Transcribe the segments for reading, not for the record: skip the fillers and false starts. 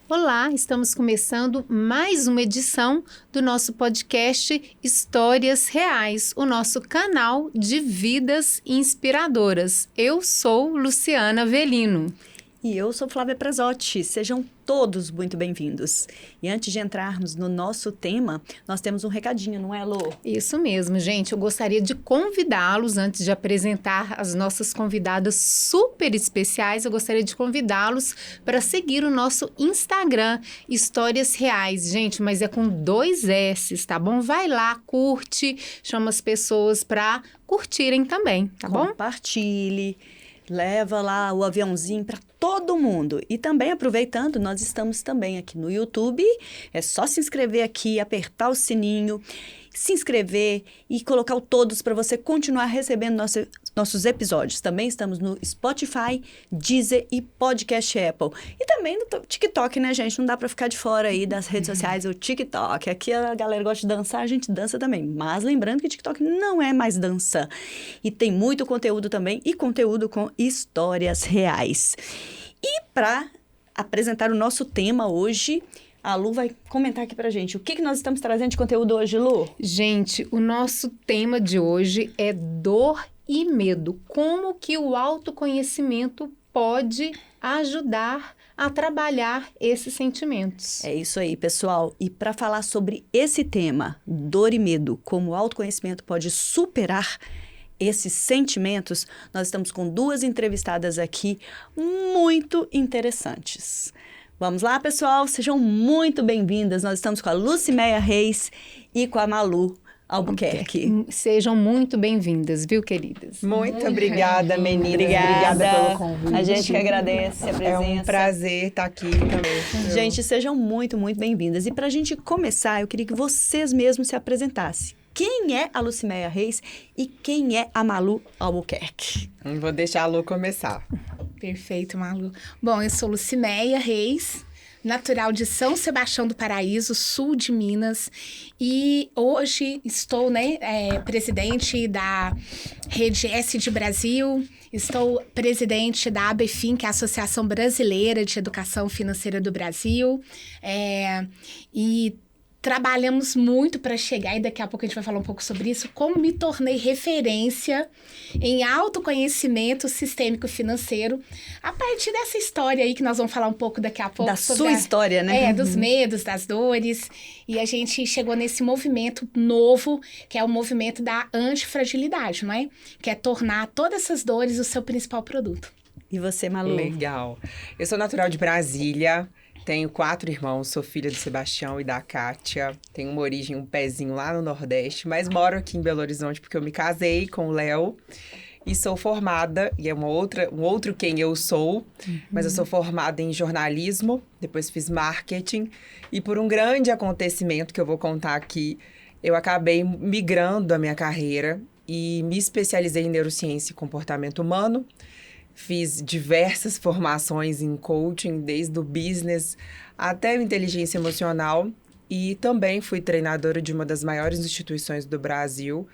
Olá, estamos começando mais uma edição do nosso podcast Histórias Reais, o nosso canal de vidas inspiradoras. Eu sou Luciana Avelino. E eu sou Flávia Prazotti. Sejam todos muito bem-vindos. E antes de entrarmos no nosso tema, nós temos um recadinho, não é, Lô? Isso mesmo, gente. Eu gostaria de convidá-los, antes de apresentar as nossas convidadas super especiais, eu gostaria de convidá-los para seguir o nosso Instagram, Histórias Reais. Gente, mas é com 2 S's, tá bom? Vai lá, curte, chama as pessoas para curtirem também, tá bom? Compartilhe. Leva lá o aviãozinho para todo mundo. E também, aproveitando, nós estamos também aqui no YouTube. É só se inscrever aqui, apertar o sininho, se inscrever e colocar o todos para você continuar recebendo nossos episódios. Também estamos no Spotify, Deezer e Podcast Apple. E também no TikTok, né, gente? Não dá para ficar de fora aí das redes sociais, o TikTok. Aqui a galera gosta de dançar, a gente dança também. Mas lembrando que TikTok não é mais dança. E tem muito conteúdo também e conteúdo com histórias reais. E para apresentar o nosso tema hoje, a Lu vai comentar aqui pra gente. O que nós estamos trazendo de conteúdo hoje, Lu? Gente, o nosso tema de hoje é dor e medo. Como que o autoconhecimento pode ajudar a trabalhar esses sentimentos? É isso aí, pessoal. E para falar sobre esse tema, dor e medo, como o autoconhecimento pode superar esses sentimentos, nós estamos com 2 entrevistadas aqui muito interessantes. Vamos lá, pessoal? Sejam muito bem-vindas. Nós estamos com a Lucimeia Reis e com a Malu Albuquerque. Sejam muito bem-vindas, viu, queridas? Muito obrigada, meninas. Obrigada pelo convite. A gente que agradece a presença. É um prazer estar aqui também. Gente, sejam muito, muito bem-vindas. E para a gente começar, eu queria que vocês mesmos se apresentassem. Quem é a Lucimeia Reis e quem é a Malu Albuquerque? Vou deixar a Lu começar. Perfeito, Malu. Bom, eu sou Lucimeia Reis, natural de São Sebastião do Paraíso, sul de Minas. E hoje estou, presidente da Rede SD Brasil. Estou presidente da ABFIN, que é a Associação Brasileira de Educação Financeira do Brasil. E trabalhamos muito para chegar, e daqui a pouco a gente vai falar um pouco sobre isso, como me tornei referência em autoconhecimento sistêmico financeiro, a partir dessa história aí que nós vamos falar um pouco daqui a pouco. Da sua história, né? Dos medos, das dores. E a gente chegou nesse movimento novo, que é o movimento da antifragilidade, não é? Que é tornar todas essas dores o seu principal produto. E você, Malu? Legal. Eu sou natural de Brasília. Tenho 4 irmãos, sou filha do Sebastião e da Kátia. Tenho uma origem, um pezinho lá no Nordeste, mas moro aqui em Belo Horizonte porque eu me casei com o Léo e sou formada, e é um outro quem eu sou, mas eu sou formada em jornalismo, depois fiz marketing, e por um grande acontecimento que eu vou contar aqui, eu acabei migrando a minha carreira e me especializei em neurociência e comportamento humano. Fiz diversas formações em coaching, desde o business até a inteligência emocional. E também fui treinadora de uma das maiores instituições do Brasil.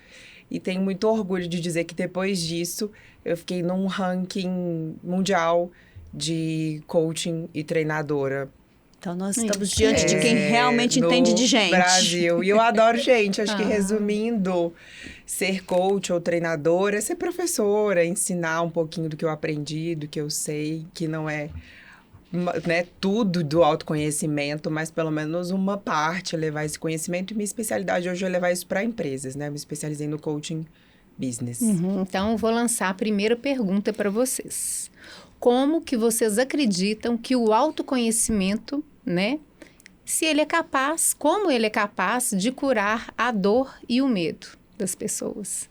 E tenho muito orgulho de dizer que depois disso, eu fiquei num ranking mundial de coaching e treinadora. Então, nós estamos diante de quem realmente entende de gente. Brasil. E eu adoro gente. Acho que, resumindo, ser coach ou treinadora é ser professora, ensinar um pouquinho do que eu aprendi, do que eu sei, que não é, né, tudo do autoconhecimento, mas pelo menos uma parte, levar esse conhecimento. E minha especialidade hoje é levar isso para empresas, né? Eu me especializei no coaching business. Então, vou lançar a primeira pergunta para vocês. Como que vocês acreditam que o autoconhecimento, né, se ele é capaz, como ele é capaz de curar a dor e o medo das pessoas?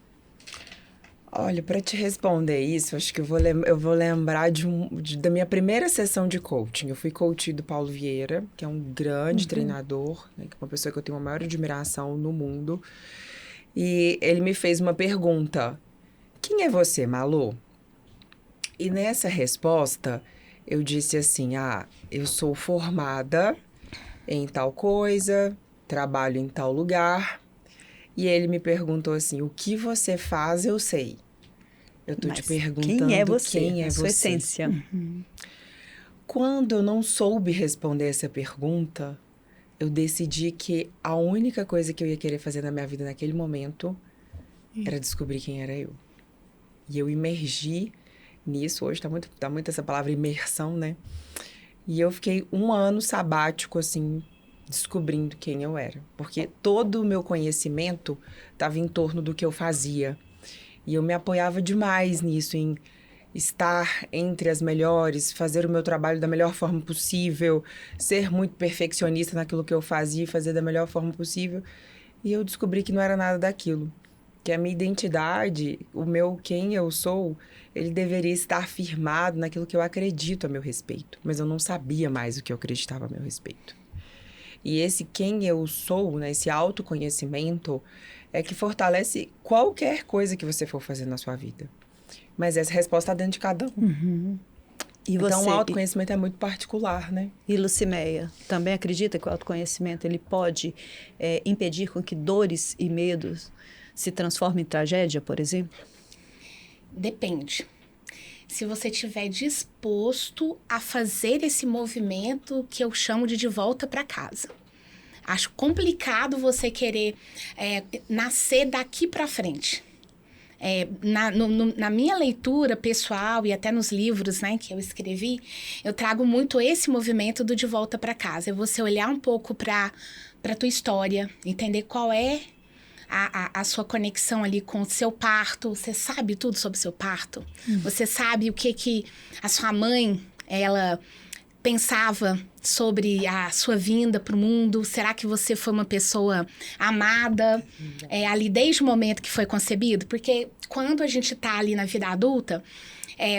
Olha, para te responder isso, acho que eu vou lembrar da minha primeira sessão de coaching. Eu fui coach do Paulo Vieira, que é um grande treinador, né, que é uma pessoa que eu tenho a maior admiração no mundo. E ele me fez uma pergunta: quem é você, Malu? E nessa resposta, eu disse assim, eu sou formada em tal coisa, trabalho em tal lugar. E ele me perguntou assim, o que você faz, eu sei. Eu tô te perguntando quem é você, quem é a sua você. essência. quando eu não soube responder essa pergunta, eu decidi que a única coisa que eu ia querer fazer na minha vida naquele momento era descobrir quem era eu. E eu imergi nisso. Hoje tá muito essa palavra imersão, né? E eu fiquei 1 ano sabático, assim, descobrindo quem eu era. Porque todo o meu conhecimento estava em torno do que eu fazia. E eu me apoiava demais nisso, em estar entre as melhores, fazer o meu trabalho da melhor forma possível, ser muito perfeccionista naquilo que eu fazia e fazer da melhor forma possível. E eu descobri que não era nada daquilo. Que a minha identidade, o meu quem eu sou, ele deveria estar firmado naquilo que eu acredito a meu respeito. Mas eu não sabia mais o que eu acreditava a meu respeito. E esse quem eu sou, né, esse autoconhecimento, é que fortalece qualquer coisa que você for fazer na sua vida. Mas essa resposta está dentro de cada um. E então, você, o autoconhecimento é muito particular, né? E Lucimeia, também acredita que o autoconhecimento ele pode impedir com que dores e medos se transformem em tragédia, por exemplo? Depende. Se você estiver disposto a fazer esse movimento que eu chamo de volta para casa. Acho complicado você querer nascer daqui para frente. Na minha leitura pessoal e até nos livros, né, que eu escrevi, eu trago muito esse movimento do de volta para casa. É você olhar um pouco para a tua história, entender qual é a sua conexão ali com o seu parto. Você sabe tudo sobre o seu parto? Você sabe o que a sua mãe, ela pensava sobre a sua vinda para o mundo? Será que você foi uma pessoa amada ali desde o momento que foi concebido? Porque quando a gente está ali na vida adulta,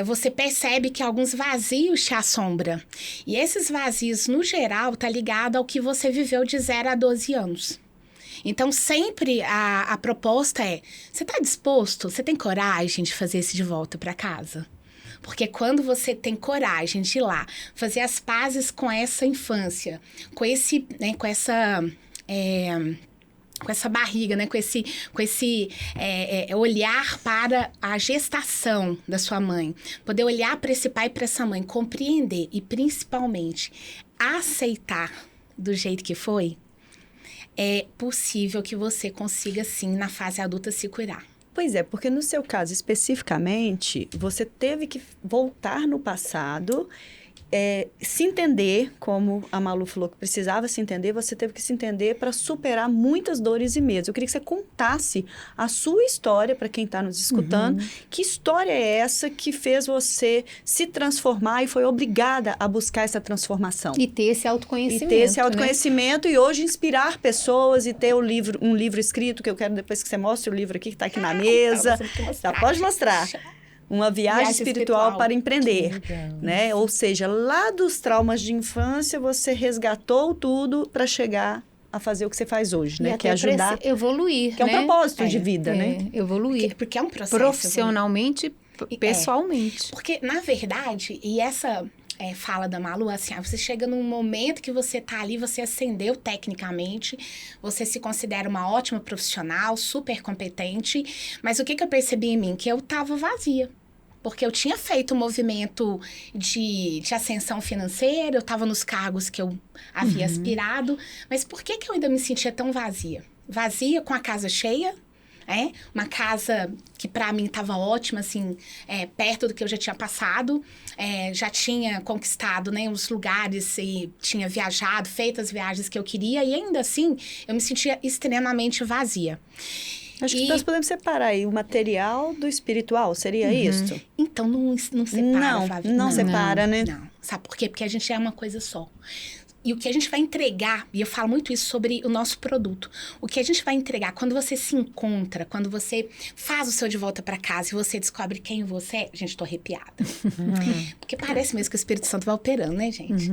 você percebe que alguns vazios te assombram. E esses vazios, no geral, tá ligado ao que você viveu de 0 a 12 anos. Então, sempre a proposta é, você está disposto? Você tem coragem de fazer esse de volta para casa? Porque quando você tem coragem de ir lá, fazer as pazes com essa infância, com esse, né, com essa barriga, né, com esse olhar para a gestação da sua mãe, poder olhar para esse pai e para essa mãe, compreender e principalmente aceitar do jeito que foi, é possível que você consiga sim na fase adulta se curar. Pois é, porque no seu caso especificamente, você teve que voltar no passado, se entender, como a Malu falou que precisava se entender, você teve que se entender para superar muitas dores e medos. Eu queria que você contasse a sua história para quem está nos escutando. Que história é essa que fez você se transformar e foi obrigada a buscar essa transformação? E ter esse autoconhecimento. E hoje inspirar pessoas e ter um livro escrito, que eu quero depois que você mostre o livro aqui que está aqui na mesa. Já pode mostrar. Uma viagem espiritual para empreender, né? Ou seja, lá dos traumas de infância, você resgatou tudo para chegar a fazer o que você faz hoje, né? Que é ajudar... evoluir, que é um propósito de vida, né? Evoluir. Porque é um processo. Profissionalmente, pessoalmente. Porque, na verdade, e essa... fala da Malu, assim, você chega num momento que você tá ali, você ascendeu tecnicamente, você se considera uma ótima profissional, super competente, mas o que eu percebi em mim? Que eu tava vazia. Porque eu tinha feito um movimento de ascensão financeira, eu estava nos cargos que eu havia aspirado, mas por que eu ainda me sentia tão vazia? Vazia com a casa cheia, uma casa que para mim estava ótima, assim, perto do que eu já tinha passado, já tinha conquistado, né, os lugares e tinha viajado, feito as viagens que eu queria, e ainda assim eu me sentia extremamente vazia. Acho que nós podemos separar aí o material do espiritual, seria isso? Então, não separa, Flávia. Não separa, né? Não. Sabe por quê? Porque a gente é uma coisa só. E o que a gente vai entregar, e eu falo muito isso sobre o nosso produto, o que a gente vai entregar quando você se encontra, quando você faz o seu de volta para casa e você descobre quem você é, gente, tô arrepiada. Porque parece mesmo que o Espírito Santo vai operando, né, gente?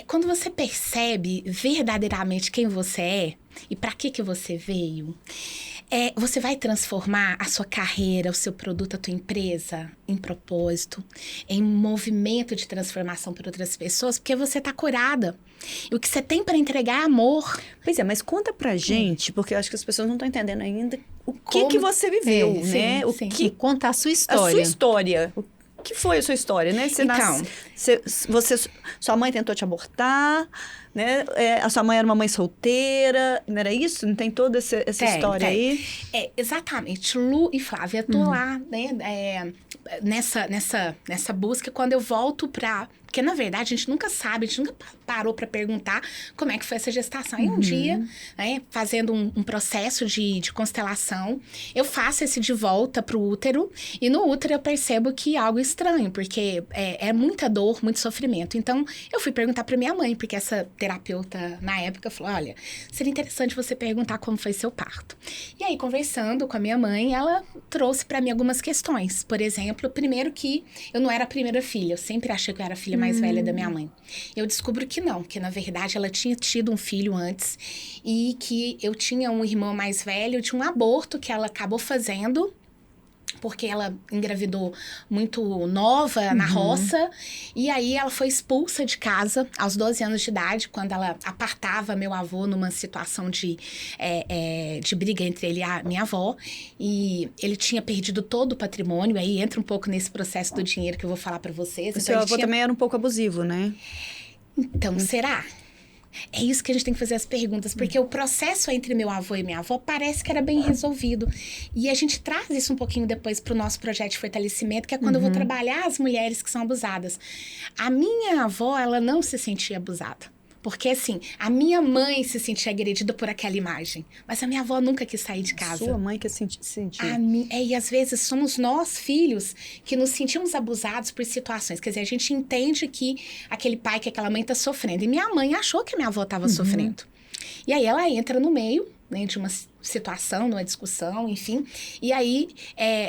Quando você percebe verdadeiramente quem você é e para que você veio, você vai transformar a sua carreira, o seu produto, a tua empresa em propósito, em movimento de transformação para outras pessoas, porque você está curada. E o que você tem para entregar é amor. Pois é, mas conta pra gente, porque eu acho que as pessoas não estão entendendo ainda o que você viveu, né? Sim. Conta a sua história. A sua história. que foi a sua história, né? Então. Sua mãe tentou te abortar, né? A sua mãe era uma mãe solteira, não era isso? Não tem toda essa história aí? Exatamente. Lu e Flávia, eu tô lá, né? Nessa busca, quando eu volto pra... Porque, na verdade, a gente nunca sabe, a gente nunca parou para perguntar como é que foi essa gestação. E um dia, né, fazendo um processo de constelação, eu faço esse de volta pro útero. E no útero eu percebo que é algo estranho, porque é muita dor, muito sofrimento. Então, eu fui perguntar para minha mãe, porque essa terapeuta, na época, falou, olha, seria interessante você perguntar como foi seu parto. E aí, conversando com a minha mãe, ela trouxe para mim algumas questões. Por exemplo, primeiro que eu não era a primeira filha. Eu sempre achei que eu era a filha mais velha da minha mãe. Eu descubro que não, que na verdade ela tinha tido um filho antes e que eu tinha um irmão mais velho de um aborto que ela acabou fazendo porque ela engravidou muito nova na roça, e aí ela foi expulsa de casa aos 12 anos de idade, quando ela apartava meu avô numa situação de briga entre ele e a minha avó, e ele tinha perdido todo o patrimônio, aí entra um pouco nesse processo do dinheiro que eu vou falar pra vocês. O seu avô também era um pouco abusivo, né? Então, será? É isso que a gente tem que fazer as perguntas, porque o processo entre meu avô e minha avó parece que era bem resolvido. E a gente traz isso um pouquinho depois para o nosso projeto de fortalecimento, que é quando eu vou trabalhar as mulheres que são abusadas. A minha avó, ela não se sentia abusada. Porque, assim, a minha mãe se sentia agredida por aquela imagem. Mas a minha avó nunca quis sair de casa. Sua mãe que se sentia. E às vezes somos nós, filhos, que nos sentimos abusados por situações. Quer dizer, a gente entende que aquele pai, que aquela mãe está sofrendo. E minha mãe achou que a minha avó estava sofrendo. E aí ela entra no meio, né, de uma situação, numa discussão, enfim. E aí,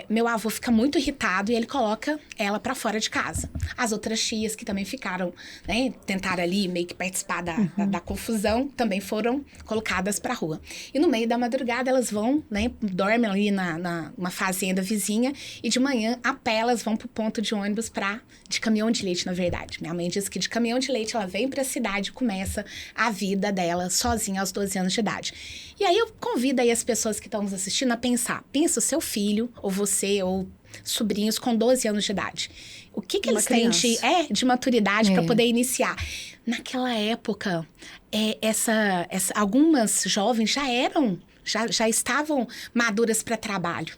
meu avô fica muito irritado e ele coloca ela pra fora de casa. As outras tias que também ficaram, né, tentaram ali meio que participar da confusão, também foram colocadas pra rua. E no meio da madrugada elas vão, né, dormem ali numa fazenda vizinha e de manhã, a pé, elas vão pro ponto de ônibus de caminhão de leite, na verdade. Minha mãe diz que de caminhão de leite ela vem pra cidade e começa a vida dela sozinha aos 12 anos de idade. E aí eu convido aí as pessoas que estão nos assistindo a pensar. Pensa o seu filho, ou você, ou sobrinhos com 12 anos de idade. O que eles têm de maturidade para poder iniciar? Naquela época, algumas jovens já estavam maduras para trabalho.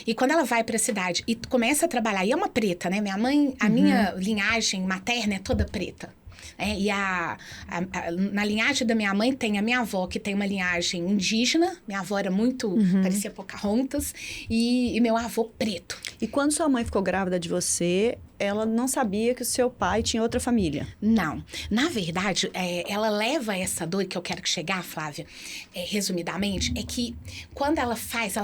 E quando ela vai para a cidade e começa a trabalhar, e é uma preta, né? Minha mãe, a minha linhagem materna é toda preta. E na linhagem da minha mãe tem a minha avó, que tem uma linhagem indígena. Minha avó era muito, parecia Pocahontas. E meu avô preto. E quando sua mãe ficou grávida de você, ela não sabia que o seu pai tinha outra família? Não. Na verdade, ela leva essa dor que eu quero chegar, Flávia, resumidamente, é que quando ela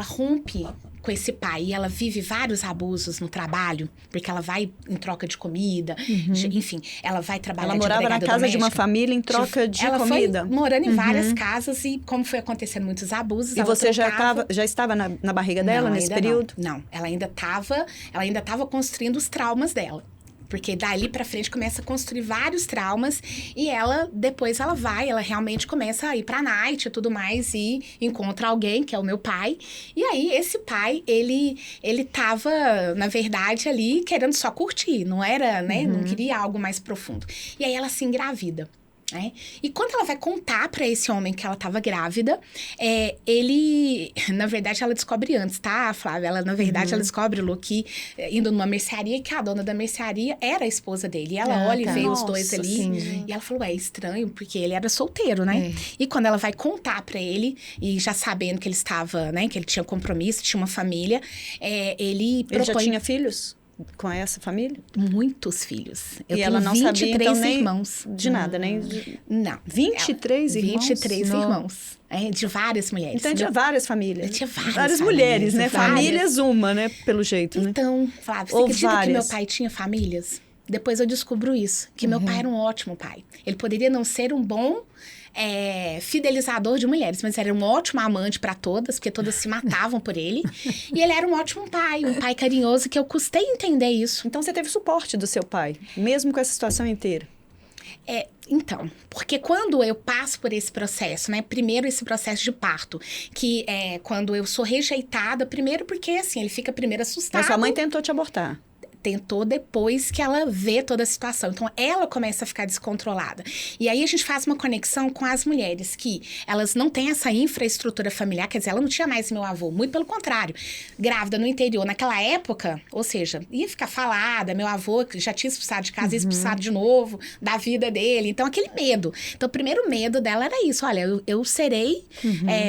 rompe com esse pai e ela vive vários abusos no trabalho, porque ela vai em troca de comida, enfim, ela vai trabalhar de empregada doméstica. Ela morava na casa de uma família em troca de comida? Ela foi morando em várias casas e como foi acontecendo muitos abusos, e você já estava na barriga dela nesse período? Não, ela ainda estava construindo os traumas dela. Porque dali pra frente começa a construir vários traumas e depois ela realmente começa a ir pra night e tudo mais e encontra alguém, que é o meu pai. E aí, esse pai, ele tava, na verdade, ali querendo só curtir, não era, né? Não queria algo mais profundo. E aí, ela se engravida. E quando ela vai contar pra esse homem que ela tava grávida, ele... Na verdade, ela descobre antes, tá, Flávia? Ela descobre, Lu, que indo numa mercearia, que a dona da mercearia era a esposa dele. E ela olha e vê os dois ali. Sim. E ela falou, estranho, porque ele era solteiro, né? E quando ela vai contar pra ele, e já sabendo que ele estava, né? Que ele tinha compromisso, tinha uma família, ele propõe... Ele já tinha filhos? Com essa família? Muitos filhos. Eu e tenho ela não 23 sabia, então, irmãos. De nada, nem... Não. 23 irmãos? 23 irmãos. De várias mulheres. Então, tinha várias famílias. Tinha várias mulheres, né? Várias. Famílias uma, né? Pelo jeito, né? Então, Flávia, você acredita que meu pai tinha famílias? Depois eu descubro isso. Que meu pai era um ótimo pai. Ele poderia não ser um bom... fidelizador de mulheres, mas era um ótimo amante para todas, porque todas se matavam por ele. E ele era um ótimo pai, um pai carinhoso, que eu custei entender isso. Então, você teve suporte do seu pai, mesmo com essa situação inteira? Então, porque quando eu passo por esse processo, né? Primeiro esse processo de parto, que é quando eu sou rejeitada, primeiro porque, assim, ele fica primeiro assustado. Mas sua mãe tentou te abortar? tentou depois que ela vê toda a situação. Então, ela começa a ficar descontrolada. E aí, a gente faz uma conexão com as mulheres, que elas não têm essa infraestrutura familiar, quer dizer, ela não tinha mais meu avô, muito pelo contrário. Grávida no interior, naquela época, ou seja, ia ficar falada, meu avô já tinha expulsado de casa, ia expulsado de novo, da vida dele. Então, aquele medo. Então, o primeiro medo dela era isso, olha, eu serei,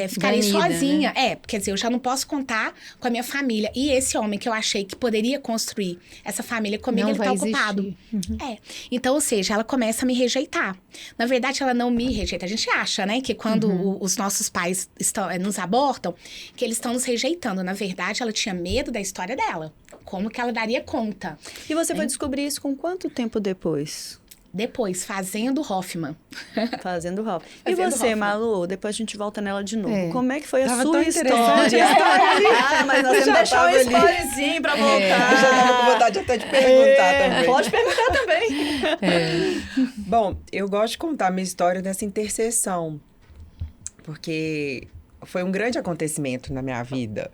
ficarei Banida, sozinha. né? Quer dizer, eu já não posso contar com a minha família. E esse homem que eu achei que poderia construir essa família comigo, Não ele tá vai ocupado. existir. Então, ou seja, ela começa a me rejeitar. Na verdade, ela não me rejeita. A gente acha, né, que quando os nossos pais nos abortam, que eles estão nos rejeitando. Na verdade, ela tinha medo da história dela. Como que ela daria conta? E você foi descobrir isso com quanto tempo depois? Depois, fazendo Hoffman. Fazendo Hoffman. E Fazendo você, Hoffman. Malu? Depois a gente volta nela de novo. É. Como é que foi a Tava sua tão interessante história? a história. Ah, mas nós Eu temos já que deixar tava um ali. spoilerzinho pra voltar. Eu já tava com vontade até de perguntar também. Pode perguntar também. Bom, eu gosto de contar a minha história nessa interseção, porque foi um grande acontecimento na minha vida.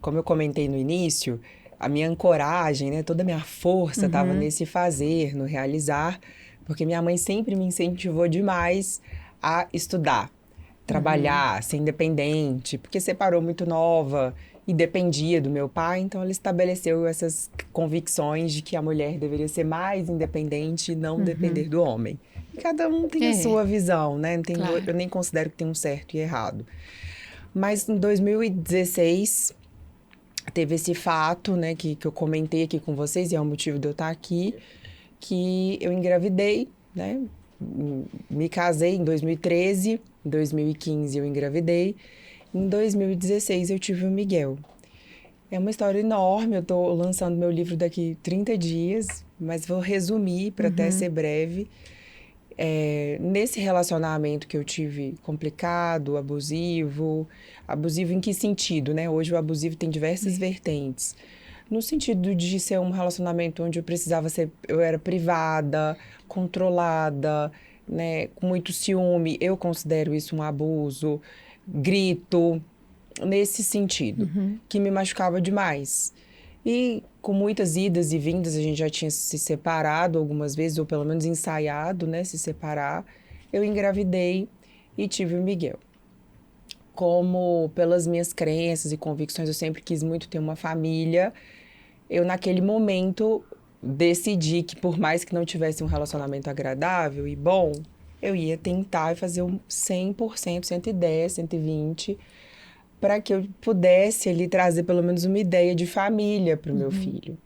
Como eu comentei no início, a minha ancoragem, né, toda a minha força estava nesse fazer, no realizar, porque minha mãe sempre me incentivou demais a estudar, trabalhar, ser independente, porque separou muito nova e dependia do meu pai, então ela estabeleceu essas convicções de que a mulher deveria ser mais independente e não depender do homem. E cada um tem a sua visão, né? Não tem, Claro. eu nem considero que tem um certo e errado. Mas em 2016 teve esse fato, né, que eu comentei aqui com vocês, e é o motivo de eu estar aqui, que eu engravidei, né? Me casei em 2013, em 2015 eu engravidei, em 2016 eu tive o Miguel. É uma história enorme, eu tô lançando meu livro daqui 30 dias, mas vou resumir para até ser breve. Nesse relacionamento que eu tive complicado, abusivo em que sentido, né? Hoje o abusivo tem diversas vertentes. No sentido de ser um relacionamento onde eu era privada, controlada, né? Com muito ciúme, eu considero isso um abuso, grito, nesse sentido, que me machucava demais. E com muitas idas e vindas, a gente já tinha se separado algumas vezes, ou pelo menos ensaiado, né, se separar. Eu engravidei e tive o Miguel. Como pelas minhas crenças e convicções, eu sempre quis muito ter uma família, eu naquele momento decidi que por mais que não tivesse um relacionamento agradável e bom, eu ia tentar fazer um 100%, 110, 120%, para que eu pudesse ali trazer pelo menos uma ideia de família para o meu filho.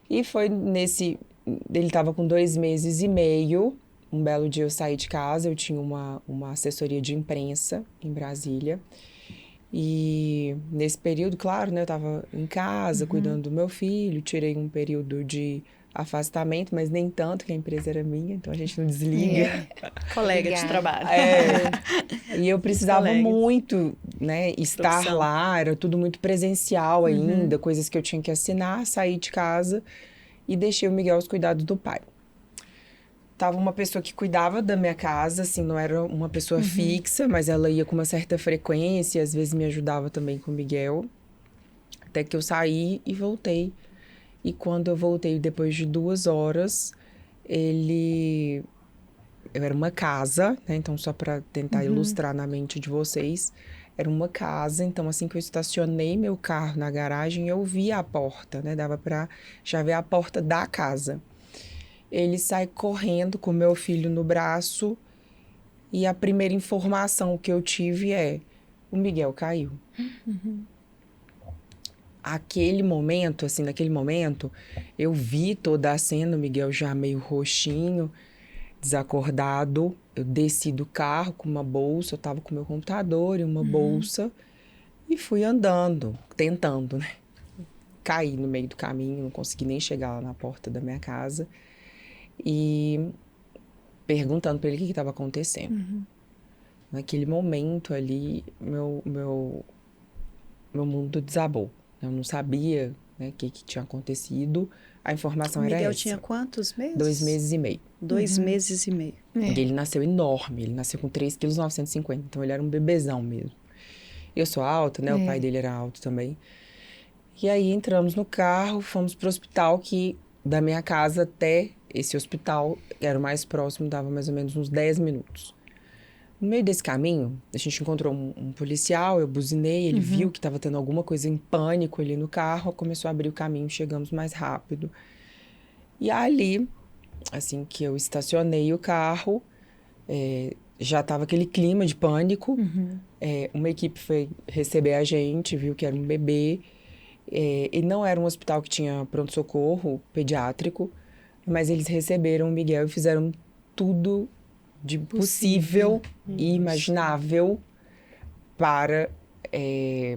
E foi ele estava com 2 meses e meio, um belo dia eu saí de casa, eu tinha uma assessoria de imprensa em Brasília, e nesse período, claro, né, eu estava em casa, cuidando do meu filho, tirei um período de afastamento, mas nem tanto, que a empresa era minha, então a gente não desliga. Colega de Obrigada. trabalho. E eu precisava Colegas. muito, né, estar Profissão. lá, era tudo muito presencial ainda, coisas que eu tinha que assinar, saí de casa e deixei o Miguel aos cuidados do pai. Tava uma pessoa que cuidava da minha casa, assim, não era uma pessoa fixa, mas ela ia com uma certa frequência, às vezes me ajudava também com o Miguel, até que eu saí e voltei. E quando eu voltei, depois de 2 horas, eu era uma casa, né? Então, só para tentar ilustrar na mente de vocês, era uma casa. Então, assim que eu estacionei meu carro na garagem, eu vi a porta, né? Dava para já ver a porta da casa. Ele sai correndo com meu filho no braço e a primeira informação que eu tive é: o Miguel caiu. Naquele momento, eu vi toda a cena, o Miguel já meio roxinho, desacordado. Eu desci do carro com uma bolsa, eu tava com meu computador e uma bolsa, e fui andando, tentando, né? Caí no meio do caminho, não consegui nem chegar lá na porta da minha casa, e perguntando para ele o que estava acontecendo. Naquele momento ali, meu mundo desabou. Eu não sabia, né, o que tinha acontecido. A informação O era Miguel essa. tinha quantos meses? 2 meses e meio. 2 meses e meio. E ele nasceu enorme. Ele nasceu com 3,950 kg. Então, ele era um bebezão mesmo. Eu sou alta, né? O pai dele era alto também. E aí entramos no carro, fomos pro hospital, que da minha casa até esse hospital, que era o mais próximo, dava mais ou menos uns 10 minutos. No meio desse caminho, a gente encontrou um policial, eu buzinei, ele viu que estava tendo alguma coisa em pânico ali no carro, começou a abrir o caminho, chegamos mais rápido. E ali, assim que eu estacionei o carro, já estava aquele clima de pânico. Uma equipe foi receber a gente, viu que era um bebê. E não era um hospital que tinha pronto-socorro pediátrico, mas eles receberam o Miguel e fizeram tudo de possível e imaginável para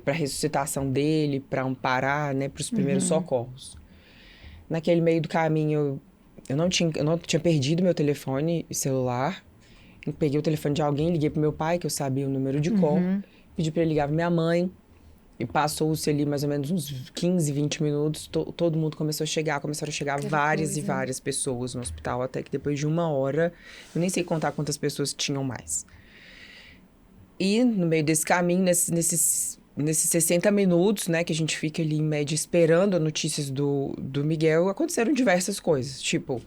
a ressuscitação dele, para amparar, né, para os primeiros socorros. Naquele meio do caminho, eu não tinha perdido meu telefone celular. Eu peguei o telefone de alguém, liguei pro meu pai, que eu sabia o número de call, pedi para ele ligar pra minha mãe. E passou-se ali mais ou menos uns 15, 20 minutos, todo mundo começaram a chegar várias e várias pessoas no hospital, até que depois de 1 hora, eu nem sei contar quantas pessoas tinham mais. E no meio desse caminho, nesses 60 minutos, né, que a gente fica ali em média esperando notícias do Miguel, aconteceram diversas coisas, tipo,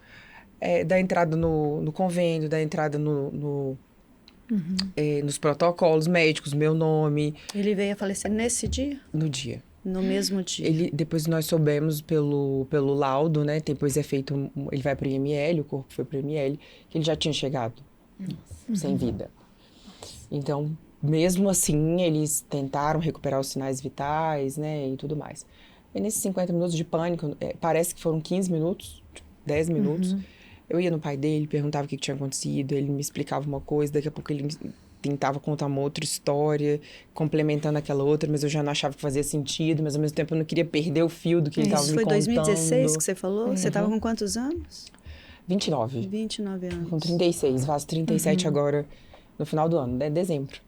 da entrada no convênio, da entrada nos protocolos médicos, meu nome. Ele veio a falecer nesse dia? No dia. No mesmo dia? Depois nós soubemos pelo laudo, né? Depois ele vai para o IML, o corpo foi para o IML, que ele já tinha chegado sem vida. Então, mesmo assim, eles tentaram recuperar os sinais vitais, né? E tudo mais. E nesses 50 minutos de pânico, parece que foram 15 minutos, 10 minutos. Eu ia no pai dele, perguntava o que tinha acontecido, ele me explicava uma coisa, daqui a pouco ele tentava contar uma outra história, complementando aquela outra, mas eu já não achava que fazia sentido, mas ao mesmo tempo eu não queria perder o fio do que ele estava me contando. Isso foi 2016 que você falou? Você estava com quantos anos? 29. 29 anos. Com 36, faço 37 agora, no final do ano, dezembro.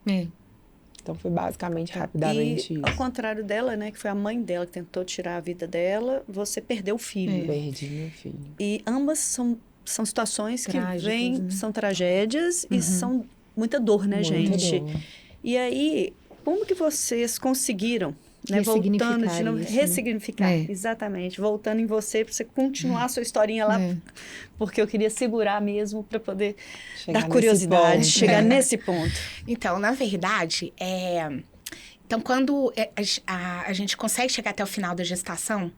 Então foi basicamente, rapidamente isso. Ao contrário dela, né, que foi a mãe dela que tentou tirar a vida dela, você perdeu o filho. Perdi meu filho. E ambas são situações Trágicas, que vêm, né? são tragédias e são muita dor, né, gente? Dor. E aí, como que vocês conseguiram, né, Ressignificar voltando de novo, isso, né? ressignificar, exatamente, voltando em você, para você continuar a sua historinha lá, porque eu queria segurar mesmo para poder Chegar dar curiosidade, nesse ponto. chegar nesse ponto. Então, na verdade, então, quando a gente consegue chegar até o final da gestação,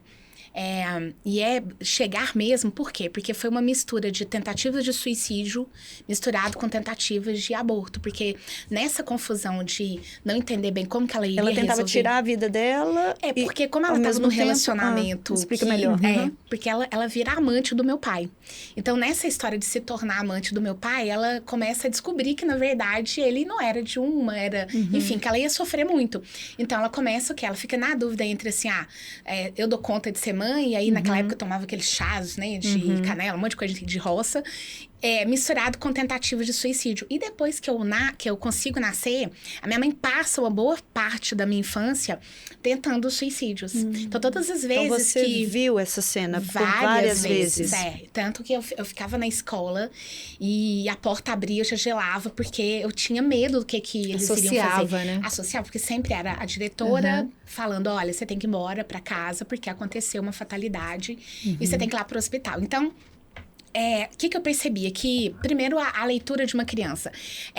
e chegar mesmo, por quê? Porque foi uma mistura de tentativas de suicídio misturado com tentativas de aborto. Porque nessa confusão de não entender bem como que ela iria resolver... Ela tentava tirar a vida dela. Porque como ela estava num relacionamento... explica melhor. Porque ela vira amante do meu pai. Então, nessa história de se tornar amante do meu pai, ela começa a descobrir que, na verdade, ele não era de uma, era... Enfim, que ela ia sofrer muito. Então, ela começa o quê? Ela fica na dúvida entre, assim, eu dou conta de ser mãe, e aí naquela época eu tomava aqueles chás, né, de canela, um monte de coisa de roça, misturado com tentativas de suicídio. E depois que eu consigo nascer, a minha mãe passa uma boa parte da minha infância tentando suicídios. Então, todas as vezes então você que... viu essa cena várias vezes. Tanto que eu ficava na escola e a porta abria, eu já gelava, porque eu tinha medo do que eles iriam fazer. Né? Associava, porque sempre era a diretora falando, olha, você tem que ir embora pra casa, porque aconteceu uma fatalidade e você tem que ir lá pro hospital. Então... O que eu percebia? Que, primeiro, a leitura de uma criança.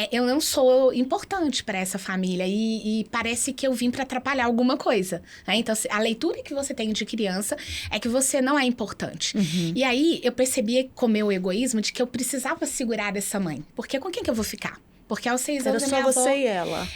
Eu não sou importante para essa família e parece que eu vim para atrapalhar alguma coisa. Né? Então, a leitura que você tem de criança é que você não é importante. E aí, eu percebia com o meu egoísmo de que eu precisava segurar essa mãe. Porque com quem que eu vou ficar? Porque aos 6 anos era só você e ela.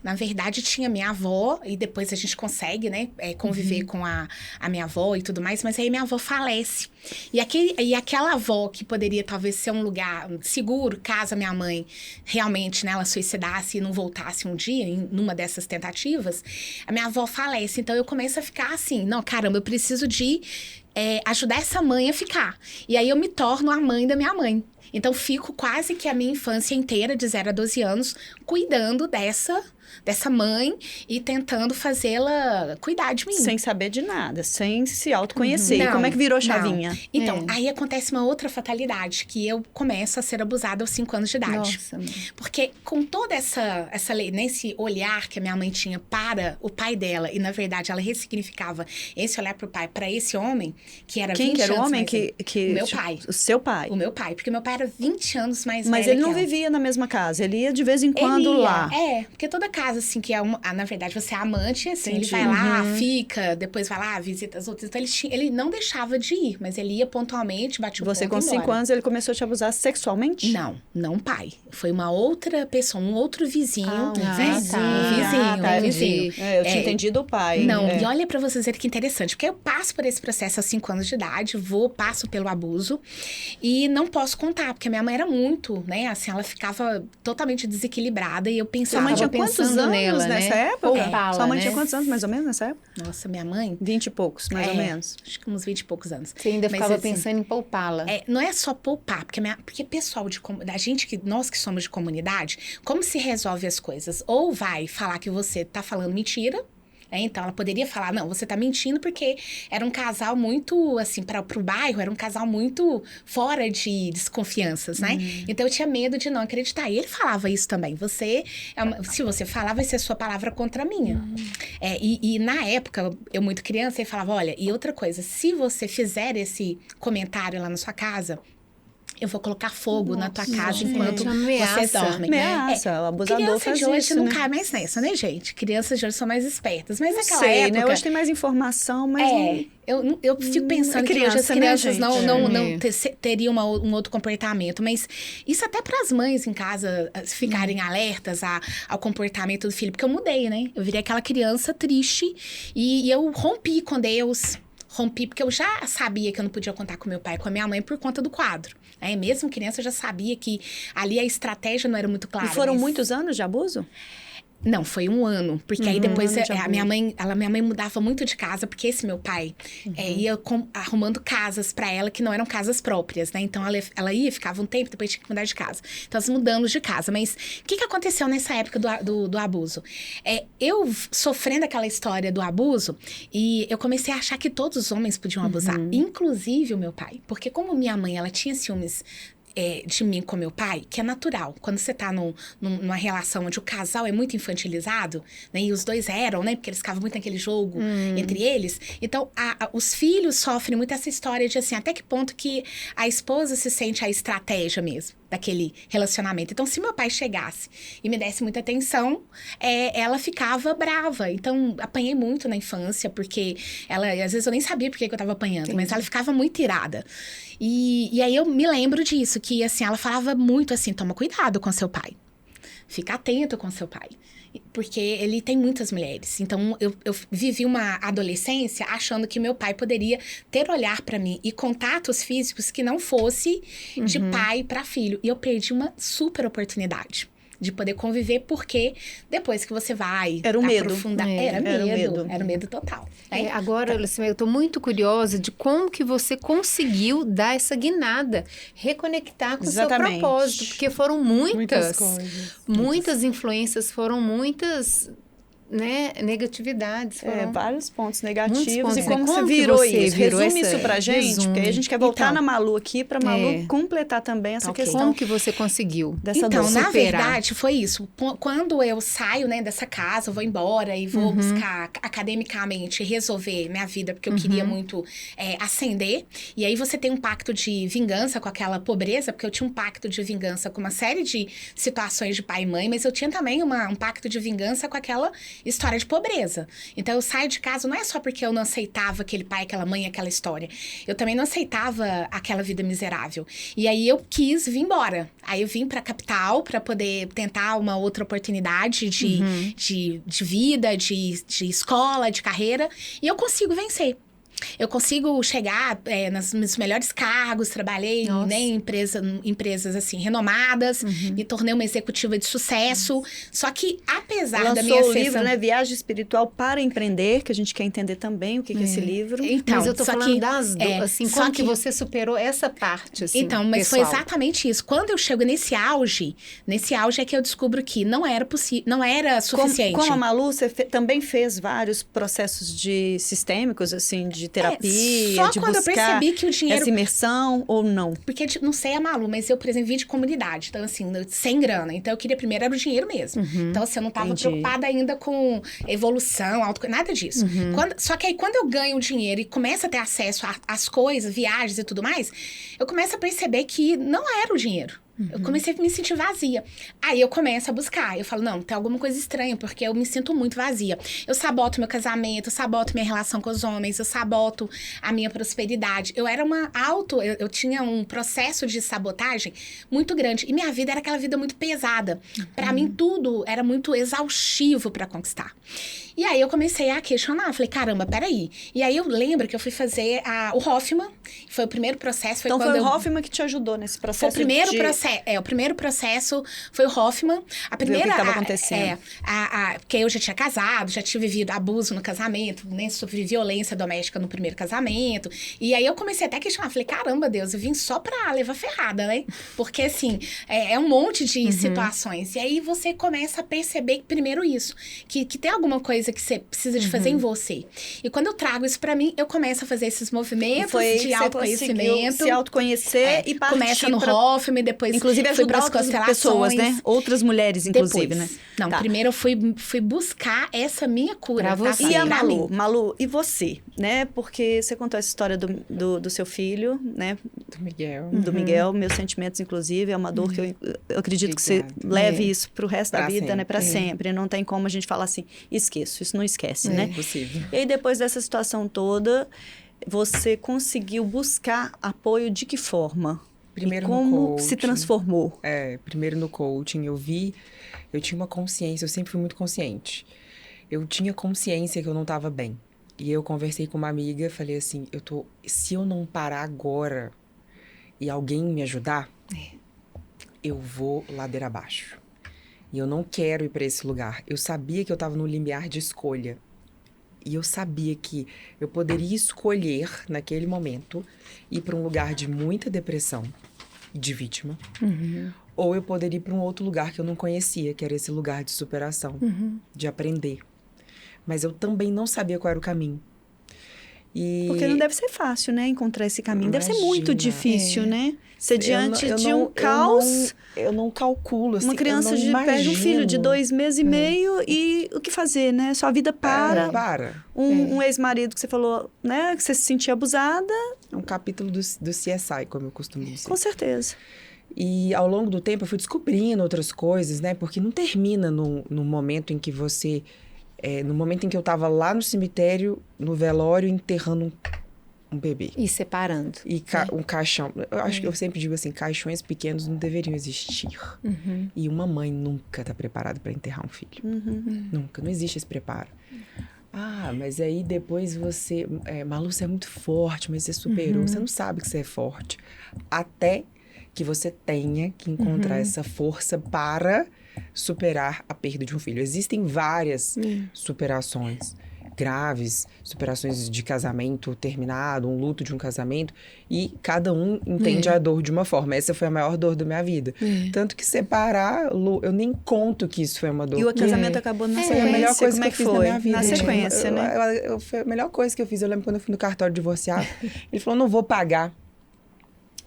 Na verdade, tinha minha avó, e depois a gente consegue, né, conviver com a minha avó e tudo mais, mas aí minha avó falece. E aquela avó que poderia talvez ser um lugar seguro, caso a minha mãe realmente, né, ela suicidasse e não voltasse um dia, numa dessas tentativas, a minha avó falece. Então eu começo a ficar assim, não, caramba, eu preciso de ajudar essa mãe a ficar. E aí eu me torno a mãe da minha mãe. Então, fico quase que a minha infância inteira, de 0 a 12 anos, cuidando dessa mãe e tentando fazê-la cuidar de mim. Sem saber de nada, sem se autoconhecer. E Não, como é que virou não. chavinha? Então, aí acontece uma outra fatalidade, que eu começo a ser abusada aos 5 anos de idade. Nossa, mãe. Porque com toda essa lei, nesse olhar que a minha mãe tinha para o pai dela, e na verdade ela ressignificava esse olhar para o pai, para esse homem, que era 20 Quem que era o anos homem mais que... O meu pai. O seu pai. O meu pai, porque meu pai era 20 anos mais Mas velho ele não que ela. vivia na mesma casa, ele ia de vez em quando Ele ia, lá. porque toda casa, assim, que é na verdade, você é amante, assim, Entendi. ele vai lá, fica, depois vai lá, visita as outras. Então, ele não deixava de ir, mas ele ia pontualmente, batia o Você ponto com e 5 embora. anos, ele começou a te abusar sexualmente? Não pai. Foi uma outra pessoa, um outro vizinho, né? tá. Um vizinho. É, eu tinha entendido o pai. Não, É. e olha pra vocês verem que interessante, porque eu passo por esse processo aos 5 anos de idade, passo pelo abuso e não posso contar, porque a minha mãe era muito, né, assim, ela ficava totalmente desequilibrada e eu Sua pensava... mãe tinha Tava quantos pensando anos nela, né? nessa época? Poupá-la, Sua mãe né? tinha quantos anos, mais ou menos, nessa época? Nossa, minha mãe... 20 e poucos, mais ou menos. Acho que uns 20 e poucos anos. Você ainda Mas, ficava assim, pensando em poupá-la. não é só poupar, porque pessoal a gente nós que somos de comunidade, como se resolve as coisas? Ou vai falar que você tá falando mentira, então ela poderia falar, não, você tá mentindo porque era um casal muito, assim, para o bairro, era um casal muito fora de desconfianças, né? Então eu tinha medo de não acreditar. E ele falava isso também, se você falar, vai ser sua palavra contra a minha. E na época, eu muito criança, ele falava, olha, e outra coisa, se você fizer esse comentário lá na sua casa, eu vou colocar fogo na tua casa enquanto gente, você ameaça. dorme. Ameaça, o abusador Criança faz de hoje isso, não né? cai mais nessa, né, gente? Crianças de hoje são mais espertas. Mas Não naquela sei, época... né? Hoje tem mais informação, mas Eu fico pensando é que hoje as criança, né, crianças gente? não teriam um outro comportamento. Mas isso até para as mães em casa ficarem alertas ao comportamento do filho. Porque eu mudei, né? Eu virei aquela criança triste e eu rompi com Deus. Rompi, porque eu já sabia que eu não podia contar com meu pai e com a minha mãe por conta do quadro. Mesmo criança, eu já sabia que ali a estratégia não era muito clara. E foram mas... muitos anos de abuso? Não, foi 1 ano. Porque aí depois ano de a abuso. minha mãe mudava muito de casa, porque esse meu pai ia arrumando casas pra ela que não eram casas próprias, né? Então ela ia, ficava um tempo, depois tinha que mudar de casa. Então, nós mudamos de casa. Mas o que aconteceu nessa época do abuso? Eu sofrendo aquela história do abuso, e eu comecei a achar que todos os homens podiam abusar, inclusive o meu pai. Porque como minha mãe, ela tinha ciúmes de mim com meu pai, que é natural. Quando você tá numa relação onde o casal é muito infantilizado, né? E os dois eram, né? Porque eles ficavam muito naquele jogo entre eles. Então, os filhos sofrem muito essa história de, assim, até que ponto que a esposa se sente a estratégia mesmo daquele relacionamento. Então, se meu pai chegasse e me desse muita atenção, ela ficava brava. Então, apanhei muito na infância, porque ela, às vezes eu nem sabia por que eu tava apanhando, mas ela ficava muito irada. E aí eu me lembro disso, que assim, ela falava muito assim, toma cuidado com seu pai. Fica atento com seu pai. Porque ele tem muitas mulheres. Então, eu vivi uma adolescência achando que meu pai poderia ter olhar pra mim e contatos físicos que não fosse de pai pra filho. E eu perdi uma super oportunidade de poder conviver, porque depois que você vai Era o medo. aprofundar... Era o medo total. Né? Agora, Lucimel, eu estou muito curiosa de como que você conseguiu dar essa guinada, reconectar com o seu Exatamente. propósito, porque foram Muitas coisas. muitas influências, foram muitas, né, negatividades. Foram... Vários pontos negativos. Muitos pontos, E como né? você Como que virou você isso? virou Resume essa- isso pra gente, resume. porque aí a gente quer voltar Então, na Malu aqui, pra Malu completar também essa questão Como que você conseguiu? dessa Então, dor. na superar. verdade, foi isso. Quando eu saio, né, dessa casa, eu vou embora e vou buscar academicamente resolver minha vida, porque eu queria muito ascender. E aí você tem um pacto de vingança com aquela pobreza, porque eu tinha um pacto de vingança com uma série de situações de pai e mãe, mas eu tinha também um pacto de vingança com aquela história de pobreza. Então, eu saio de casa, não é só porque eu não aceitava aquele pai, aquela mãe, aquela história. Eu também não aceitava aquela vida miserável. E aí, eu quis vir embora. Aí, eu vim pra capital pra poder tentar uma outra oportunidade de vida, de escola, de carreira. E eu consigo vencer. Eu consigo chegar nos melhores cargos, trabalhei, Nossa. né, em empresas assim, renomadas, me tornei uma executiva de sucesso. Só que, apesar da minha Lançou o ascensão... livro, né? Viagem Espiritual para Empreender, que a gente quer entender também o que é esse livro. Então, Mas eu tô só falando que, das assim, só como que você superou essa parte, assim, Então, mas pessoal? foi exatamente isso. Quando eu chego nesse auge é que eu descubro que não era possível, não era suficiente. Como a Malu, você também fez vários processos sistêmicos, assim, de terapia, só de quando eu buscar percebi que o dinheiro... essa imersão ou não? Porque, não sei a Malu, mas eu, por exemplo, vim de comunidade. Então, assim, sem grana. Então, eu queria primeiro era o dinheiro mesmo. Então, assim, eu não estava Entendi. preocupada ainda com evolução, nada disso. Só que aí, quando eu ganho o dinheiro e começo a ter acesso às coisas, viagens e tudo mais, eu começo a perceber que não era o dinheiro. Eu comecei a me sentir vazia. Aí eu começo a buscar. Eu falo, não, tem alguma coisa estranha, porque eu me sinto muito vazia. Eu saboto meu casamento, eu saboto minha relação com os homens, eu saboto a minha prosperidade. Eu era eu tinha um processo de sabotagem muito grande. E minha vida era aquela vida muito pesada. Pra mim, tudo era muito exaustivo pra conquistar. E aí eu comecei a questionar, falei, caramba, peraí. E aí eu lembro que eu fui fazer o Hoffman, foi o primeiro processo. Então foi o Hoffman que te ajudou nesse processo? Foi o primeiro processo, o primeiro processo foi o Hoffman. A primeira... Ver o que estava acontecendo. Porque eu já tinha casado, já tinha vivido abuso no casamento, né, sofri violência doméstica no primeiro casamento. E aí eu comecei até a questionar, falei, caramba, Deus, eu vim só pra levar ferrada, né? Porque assim, é um monte de situações. E aí você começa a perceber primeiro isso, que tem alguma coisa que você precisa de fazer em você. E quando eu trago isso pra mim, eu começo a fazer esses movimentos de autoconhecimento. Se autoconhecer e partir começa no Hoffman, depois inclusive fui ajudar pras outras constelações. pessoas, né? Outras mulheres, inclusive, Depois. né? Não, Tá. primeiro eu fui buscar essa minha cura. Pra você. E a Pra Malu? mim. Malu, e você? Né? Porque você contou essa história do seu filho, né? Do Miguel. Do Miguel, meus sentimentos, inclusive, é uma dor que eu acredito que você Obrigada. leve isso pro resto da Pra vida, né? Pra sempre. sempre. Não tem como a gente falar assim, esqueço, isso não esquece, né? Possível. E aí, depois dessa situação toda, você conseguiu buscar apoio de que forma? Primeiro e no como se coaching. transformou? Primeiro no coaching, eu tinha uma consciência, eu sempre fui muito consciente. Eu tinha consciência que eu não estava bem. E eu conversei com uma amiga, falei assim, se eu não parar agora e alguém me ajudar, eu vou ladeira abaixo. E eu não quero ir para esse lugar. Eu sabia que eu estava no limiar de escolha. E eu sabia que eu poderia escolher, naquele momento, ir para um lugar de muita depressão e de vítima. Ou eu poderia ir para um outro lugar que eu não conhecia, que era esse lugar de superação, de aprender. Mas eu também não sabia qual era o caminho. Porque não deve ser fácil, né? Encontrar esse caminho. Deve ser muito Imagina. difícil, né? Ser diante Eu de não- um caos. Eu não calculo, assim, Uma criança eu não perde um filho de imagino. 2 meses e meio e o que fazer, né? Sua vida para. Para. Um ex-marido que você falou, né? Que você se sentia abusada, É um capítulo do CSI, como eu costumo dizer. com certeza. E ao longo do tempo eu fui descobrindo outras coisas, né? Porque não termina no momento em que você... no momento em que eu tava lá no cemitério, no velório, enterrando um bebê. E separando. E um caixão. Eu acho que eu sempre digo assim, caixões pequenos não deveriam existir. E uma mãe nunca tá preparada para enterrar um filho. Nunca. Não existe esse preparo. Ah, mas aí depois você... Malu, você é muito forte, mas você superou. Você não sabe que você é forte. Até que você tenha que encontrar essa força para superar a perda de um filho. Existem várias superações graves, superações de casamento terminado, um luto de um casamento, e cada um entende a dor de uma forma. Essa foi a maior dor da minha vida. Tanto que separar, eu nem conto que isso foi uma dor. E o casamento acabou na Foi sequência. a melhor coisa Como que é eu que fiz na foi? minha vida. Na sequência, né? Foi a melhor coisa que eu fiz. Eu lembro quando eu fui no cartório divorciado, ele falou, não vou pagar.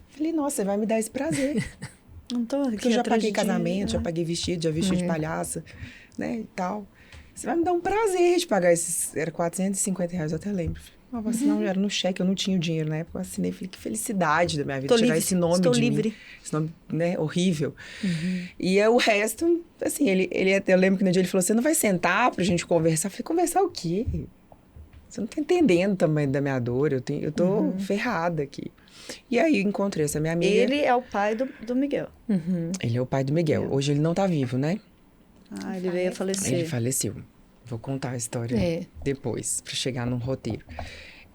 Falei, nossa, você vai me dar esse prazer. Não tô aqui Porque eu já atrás paguei de casamento, já paguei vestido, já vesti de palhaça, né, e tal. Você vai me dar um prazer de pagar esses... Era R$450, eu até lembro. Eu vou assinar, era no cheque, eu não tinha o dinheiro na época. Eu assinei, falei, que felicidade da minha vida, Estou tirar livre, esse nome estou de livre. mim. Esse nome, né, horrível. E aí, o resto, assim, eu lembro que no dia ele falou, você não vai sentar pra gente conversar? Eu falei, conversar o quê? Você não tá entendendo o tamanho da minha dor, eu tô ferrada aqui. E aí, eu encontrei essa minha amiga. Ele é o pai do Miguel. Ele é o pai do Miguel. Hoje ele não tá vivo, né? Ah, ele veio a falecer. Ele faleceu. Vou contar a história depois, pra chegar num roteiro.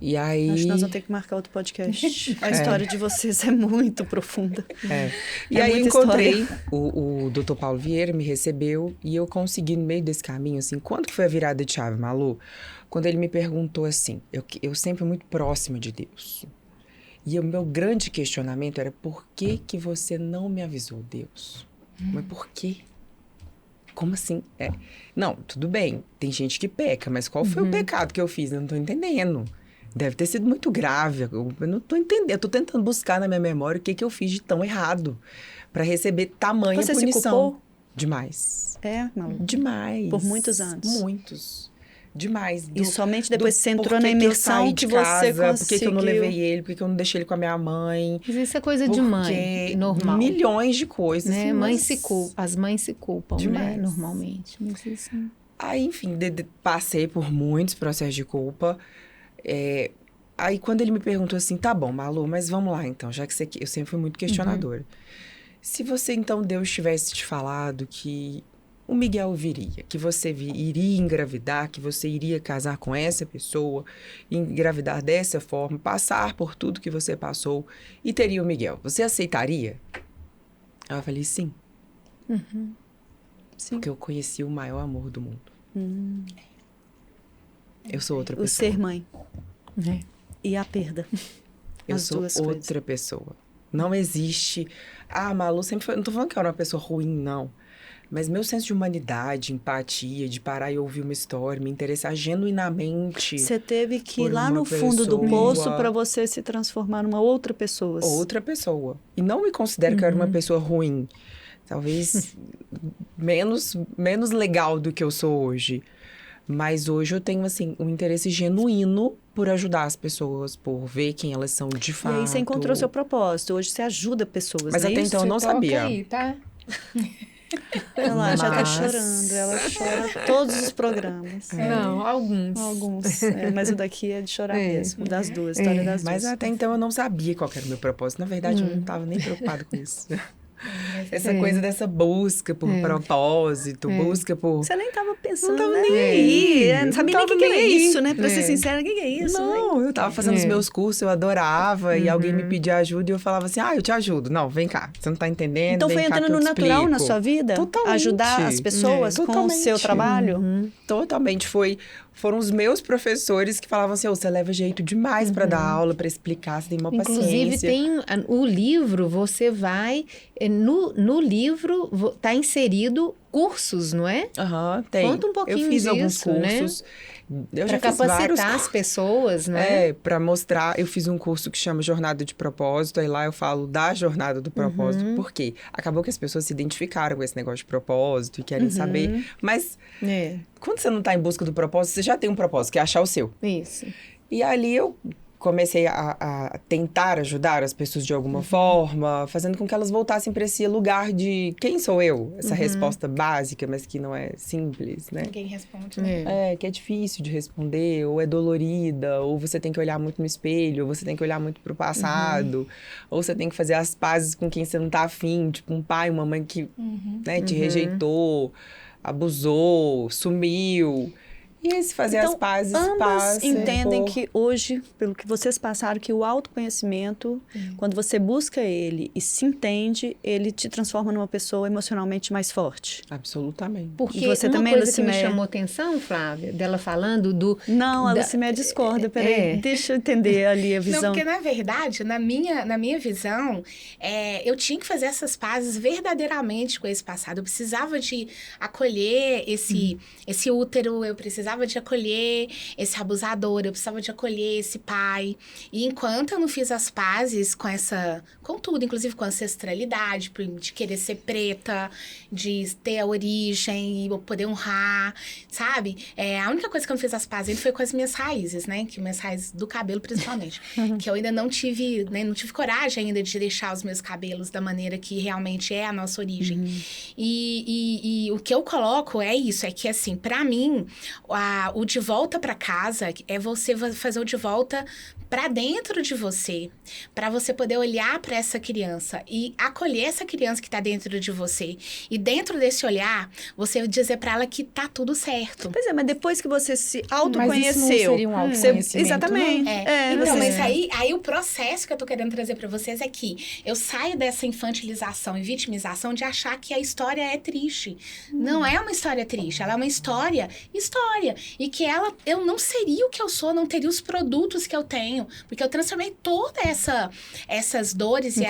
E aí... Acho que nós vamos ter que marcar outro podcast. A história de vocês é muito profunda. E aí muita encontrei o Dr. Paulo Vieira, me recebeu, e eu consegui, no meio desse caminho, assim, quando que foi a virada de chave, Malu? Quando ele me perguntou assim, eu sempre muito próxima de Deus. E o meu grande questionamento era, por que você não me avisou, Deus? Mas por quê? Como assim? Não, tudo bem, tem gente que peca, mas qual foi o pecado que eu fiz? Eu não tô entendendo. Deve ter sido muito grave. Eu não tô entendendo. Eu tô tentando buscar na minha memória o que eu fiz de tão errado para receber tamanha Você punição. se culpou? Demais. Malu. Demais. Por muitos anos. Muitos. Demais. E somente depois que você entrou por na que que eu imersão saí que de você casa, conseguiu... Por que eu não levei ele? Por que eu não deixei ele com a minha mãe? Mas isso é coisa de mãe, normal. Milhões de coisas. Né? Mas... As mães se culpam, Demais. né? Normalmente. Mas isso... Aí, enfim, passei por muitos processos de culpa. Aí, quando ele me perguntou assim, tá bom, Malu, mas vamos lá, então, já que você... Eu sempre fui muito questionadora. Se você, então, Deus tivesse te falado que o Miguel viria, que você iria engravidar, que você iria casar com essa pessoa, engravidar dessa forma, passar por tudo que você passou e teria o Miguel, você aceitaria? Aí eu falei, sim. Sim. Porque eu conheci o maior amor do mundo. Eu sou outra O pessoa. ser mãe É. e a perda. Eu As sou duas outra coisas. pessoa. Não existe... Ah, Malu sempre foi... Não tô falando que eu era uma pessoa ruim, não. Mas meu senso de humanidade, empatia, de parar e ouvir uma história, me interessar genuinamente... Você teve que ir por lá uma no fundo do pessoa. poço para você se transformar numa outra pessoa. Outra pessoa. E não me considero que eu era uma pessoa ruim. Talvez menos legal do que eu sou hoje. Mas hoje eu tenho, assim, um interesse genuíno por ajudar as pessoas, por ver quem elas são de fato. E aí você encontrou seu propósito. Hoje você ajuda pessoas, Mas não é até isso? então eu não sabia. Aí, tá? Ela já tá Mas- chorando. Ela chora todos os programas. Não, alguns. Alguns. Mas o daqui é de chorar É. mesmo. Das duas, história das Mas duas. até então eu não sabia qual que era o meu propósito. Na verdade, eu não estava nem preocupada com isso. Essa coisa dessa busca por propósito, busca por... Você nem tava pensando, Não tava né? nem aí. Não sabia nem o Não que tava era nem aí. isso, né? Pra ser É. sincera, o que é isso? né? Não, eu tava fazendo os meus cursos, eu adorava, e alguém me pedia ajuda e eu falava assim, eu te ajudo. Não, vem cá, você não tá entendendo, Então vem foi cá entrando que eu no te natural na explico. sua vida? Totalmente. Ajudar as pessoas com o Totalmente. seu trabalho? Totalmente. Foram os meus professores que falavam assim, você leva jeito demais pra dar aula, pra explicar, você tem uma Inclusive, paciência. tem o livro, você vai... No livro tá inserido cursos, não é? Aham, tem. Conta um pouquinho Eu fiz alguns disso, né? cursos. Eu Para já fiz vários capacitar as pessoas, né? Pra mostrar. Eu fiz um curso que chama Jornada de Propósito, aí lá eu falo da jornada do propósito, por quê? Acabou que as pessoas se identificaram com esse negócio de propósito e querem saber. Mas É, quando você não tá em busca do propósito, você já tem um propósito, que é achar o seu. isso. E ali eu comecei a tentar ajudar as pessoas de alguma forma, fazendo com que elas voltassem para esse lugar de quem sou eu? Essa resposta básica, mas que não é simples, né? Ninguém responde, né? É. Que é difícil de responder, ou é dolorida, ou você tem que olhar muito no espelho, ou você tem que olhar muito pro passado, ou você tem que fazer as pazes com quem você não tá afim, tipo um pai, uma mãe que né, te rejeitou, abusou, sumiu. E esse fazer Então, as pazes ambas passa entendem por- que hoje, pelo que vocês passaram, que o autoconhecimento, quando você busca ele e se entende, ele te transforma numa pessoa emocionalmente mais forte. Absolutamente. Porque E você uma também, coisa que me Luciméia? chamou atenção, Flávia, dela falando do... Não, a Da- Luciméia discorda. Peraí, É. deixa eu entender ali a Não, visão. porque na verdade, na minha visão, eu tinha que fazer essas pazes verdadeiramente com esse passado. Eu precisava de acolher esse útero, eu precisava de acolher esse abusador, eu precisava de acolher esse pai. E enquanto eu não fiz as pazes com tudo, inclusive com a ancestralidade, de querer ser preta, de ter a origem e eu poder honrar, sabe? A única coisa que eu não fiz as pazes ainda foi com as minhas raízes, né? Que minhas raízes do cabelo, principalmente. Que eu ainda não tive, né? Não tive coragem ainda de deixar os meus cabelos da maneira que realmente é a nossa origem. E o que eu coloco é isso, é que assim, pra mim, o de volta pra casa é você fazer o de volta para dentro de você, para você poder olhar para essa criança e acolher essa criança que está dentro de você. E dentro desse olhar, você dizer para ela que tá tudo certo. Pois é, mas depois que você se Mas autoconheceu... isso não seria um autoconhecimento, Exatamente. não? Então, você- mas aí o processo que eu tô querendo trazer para vocês é que eu saio dessa infantilização e vitimização de achar que a história é triste. Não é uma história triste, ela é uma história. E que eu não seria o que eu sou, não teria os produtos que eu tenho, porque eu transformei toda essas dores e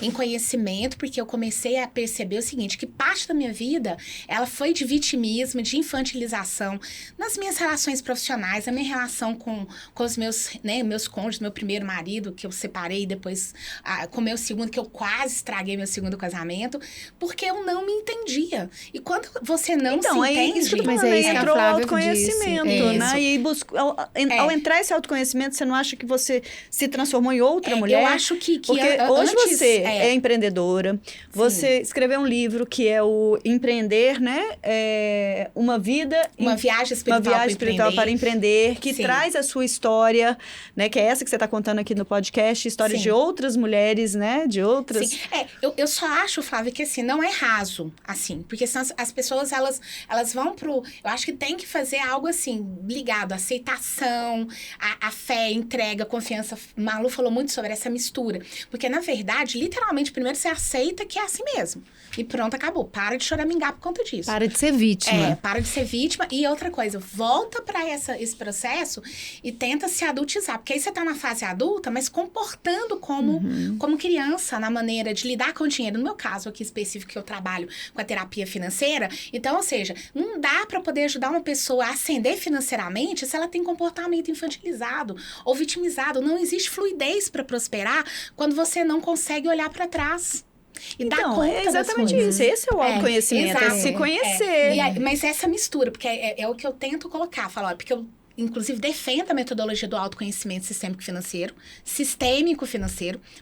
em conhecimento, porque eu comecei a perceber o seguinte, que parte da minha vida, ela foi de vitimismo, de infantilização, nas minhas relações profissionais, na minha relação com os meus cônjuges, meu primeiro marido, que eu separei, depois com meu segundo, que eu quase estraguei meu segundo casamento, porque eu não me entendia. E quando você não se entende... Isso que eu tô Mas falando, é isso que a entrou o Flávia autoconhecimento, disse. né? E ao entrar esse autoconhecimento, você não acha que você se transformou em outra mulher? Eu acho que Porque hoje antes, você é empreendedora, você escreveu um livro que é o Empreender, né? Uma viagem espiritual para empreender, que Sim. traz a sua história, né? Que é essa que você está contando aqui no podcast, histórias Sim. de outras mulheres, né? De outras... Sim. Eu só acho, Flávia, que assim, não é raso, assim, porque senão as pessoas, elas vão pro... Eu acho que tem que fazer algo assim, ligado à aceitação, à fé, entrega, confiança. Malu falou muito sobre essa mistura, porque na verdade, literalmente, primeiro você aceita que é assim mesmo. E pronto, acabou. Para de choramingar por conta disso. Para de ser vítima. Para de ser vítima. E outra coisa, volta para esse processo e tenta se adultizar. Porque aí você tá na fase adulta, mas comportando como criança, na maneira de lidar com o dinheiro. No meu caso aqui específico, que eu trabalho com a terapia financeira. Então, ou seja, não dá para poder ajudar uma pessoa a ascender financeiramente se ela tem comportamento infantilizado ou vitimizado. Não existe fluidez para prosperar quando você não consegue olhar para trás. E dar Então, conta é das exatamente coisas. isso. Esse é o autoconhecimento, é exato. se conhecer. Mas essa mistura, porque é o que eu tento colocar. Falar, porque eu, inclusive, defendo a metodologia do autoconhecimento sistêmico financeiro.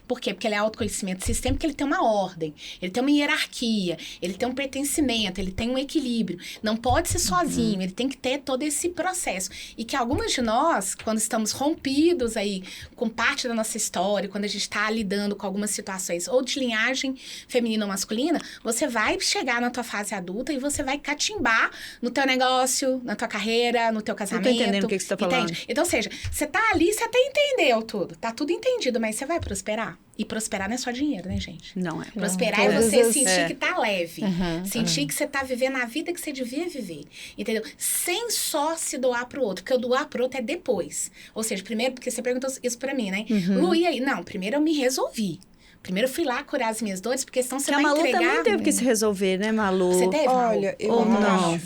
Por quê? Porque ele é autoconhecimento sistêmico, porque ele tem uma ordem, ele tem uma hierarquia, ele tem um pertencimento, ele tem um equilíbrio. Não pode ser sozinho, ele tem que ter todo esse processo. E que algumas de nós, quando estamos rompidos aí com parte da nossa história, quando a gente está lidando com algumas situações ou de linhagem feminina ou masculina, você vai chegar na tua fase adulta e você vai catimbar no teu negócio, na tua carreira, no teu casamento. Eu tô entendendo o que você tá falando. Entende? Então, ou seja, você tá ali, você até entendeu tudo. Tá tudo entendido, mas você vai prosperar. E prosperar não é só dinheiro, né, gente? Não é. Prosperar é todas você as- sentir que tá leve. Uhum, Sentir que você tá vivendo a vida que você devia viver. Entendeu? Sem só se doar pro outro. Porque o doar pro outro é depois. Ou seja, primeiro, porque você perguntou isso pra mim, né? Lu, e aí? Não, primeiro eu me resolvi. Primeiro eu fui lá curar as minhas dores, porque senão você Porque a vai Malu entregar... também teve que se resolver, né, Malu? Você teve, Malu? Olha, eu Ou não?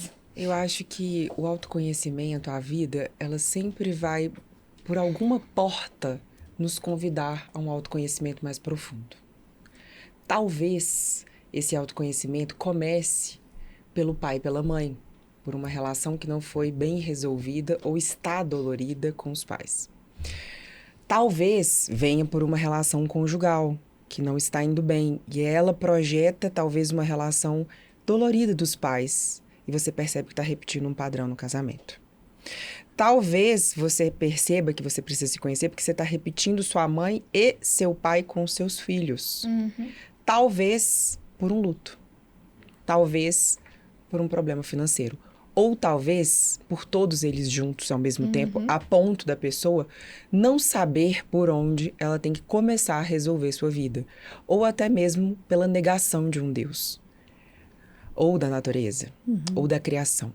acho que o autoconhecimento, a vida, ela sempre vai, por alguma porta, nos convidar a um autoconhecimento mais profundo. Talvez esse autoconhecimento comece pelo pai e pela mãe, por uma relação que não foi bem resolvida ou está dolorida com os pais. Talvez venha por uma relação conjugal, que não está indo bem, e ela projeta talvez uma relação dolorida dos pais, e você percebe que está repetindo um padrão no casamento. Talvez você perceba que você precisa se conhecer porque você está repetindo sua mãe e seu pai com seus filhos. Talvez por um luto. Talvez por um problema financeiro. Ou talvez por todos eles juntos ao mesmo tempo, a ponto da pessoa não saber por onde ela tem que começar a resolver sua vida. Ou até mesmo pela negação de um Deus. Ou da natureza. Ou da criação.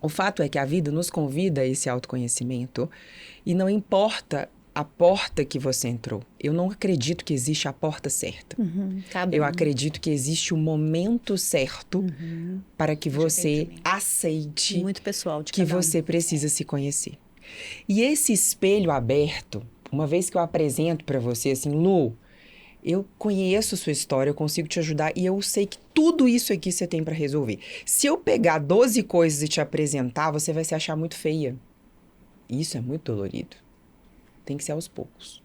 O fato é que a vida nos convida a esse autoconhecimento e não importa a porta que você entrou. Eu não acredito que existe a porta certa. Eu acredito que existe o momento certo para que você aceite Muito pessoal de que cada um. você precisa se conhecer. E esse espelho aberto, uma vez que eu apresento para você assim, Lu, eu conheço sua história, eu consigo te ajudar e eu sei que tudo isso aqui você tem para resolver. Se eu pegar 12 coisas e te apresentar, você vai se achar muito feia. Isso é muito dolorido. Tem que ser aos poucos.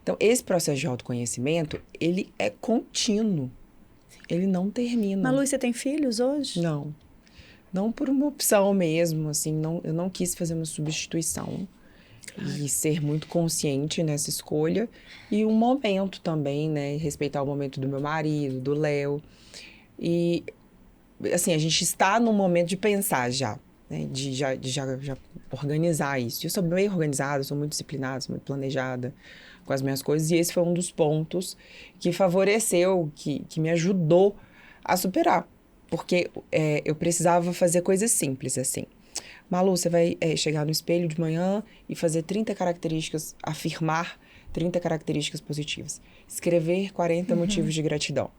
Então, esse processo de autoconhecimento, ele é contínuo. Ele não termina. Malu, você tem filhos hoje? Não. Não por uma opção mesmo, assim, não, eu não quis fazer uma substituição. E ser muito consciente nessa escolha. E um momento também, né? Respeitar o momento do meu marido, do Léo. E, assim, a gente está no momento de pensar já, né? De já organizar isso. Eu sou bem organizada, sou muito disciplinada, sou muito planejada com as minhas coisas. E esse foi um dos pontos que favoreceu, que me ajudou a superar. Porque eu precisava fazer coisas simples, assim. Malu, você vai chegar no espelho de manhã e fazer 30 características, afirmar 30 características positivas. Escrever 40 motivos de gratidão.